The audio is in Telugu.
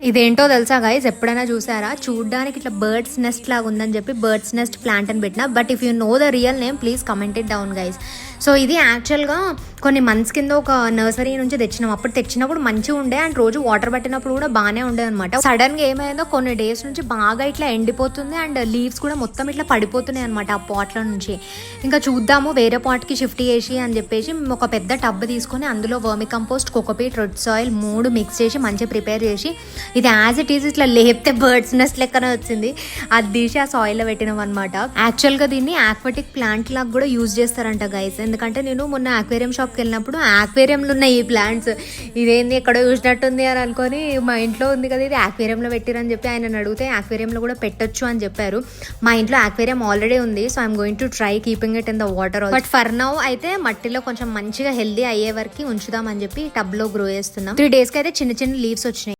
ఇదేంటో తెలుసా గైస్, ఎప్పుడైనా చూసారా? చూడ్డానికి ఇట్లా బర్డ్స్ నెస్ట్ లాగా ఉందని చెప్పి బర్డ్స్ నెస్ట్ ప్లాంట్ అని పెట్టిన. But if you know the real name please comment it down guys. So ఇది యాక్చువల్గా కొన్ని మంత్స్ కింద ఒక నర్సరీ నుంచి తెచ్చినాం. అప్పుడు తెచ్చినప్పుడు మంచిగా ఉండే అండ్ రోజు వాటర్ పట్టినప్పుడు కూడా బాగానే ఉండే అనమాట. సడన్గా ఏమైందో కొన్ని డేస్ నుంచి బాగా ఇట్లా ఎండిపోతుంది అండ్ లీవ్స్ కూడా మొత్తం ఇట్లా పడిపోతున్నాయి అనమాట ఆ పాట్ల నుంచి. ఇంకా చూద్దాము వేరే పాట్కి షిఫ్ట్ చేసి అని చెప్పేసి ఒక పెద్ద టబ్ తీసుకొని అందులో వర్మి compost, cocopeat, red soil 3 mix చేసి మంచిగా ప్రిపేర్ చేసి ఇది యాజ్ ఇట్ ఈజ్ ఇట్లా లేపితే బర్డ్స్ నెస్ట్ లెక్కనే వచ్చింది. అది తీసి ఆ సాయిల్లో పెట్టినాం అనమాట. యాక్చువల్గా దీన్ని ఆక్వాటిక్ ప్లాంట్ లాగా కూడా యూజ్ చేస్తారంట గైస్. ఎందుకంటే నేను మొన్న ఆక్వేరియం షాప్కి వెళ్ళినప్పుడు ఆక్వేరియంలో ఉన్నాయి ఈ ప్లాంట్స్. ఇదేంది ఎక్కడో చూసినట్టుంది అని అనుకొని మా ఇంట్లో ఉంది కదా ఇది ఆక్వేరియంలో పెట్టిరని చెప్పి ఆయన అడిగితే ఆక్వేరియంలో కూడా పెట్టొచ్చు అని చెప్పారు. మా ఇంట్లో ఆక్వేరియం ఆల్రెడీ ఉంది. So I'm going to try keeping it in the water. But for now అయితే మట్టిలో కొంచెం మంచిగా హెల్దీ అయ్యే వరకు ఉంచుదాం అని చెప్పి టబ్లో గ్రో చేస్తున్నాం. 3 days కి అయితే చిన్న చిన్న లీవ్స్ వచ్చినాయి.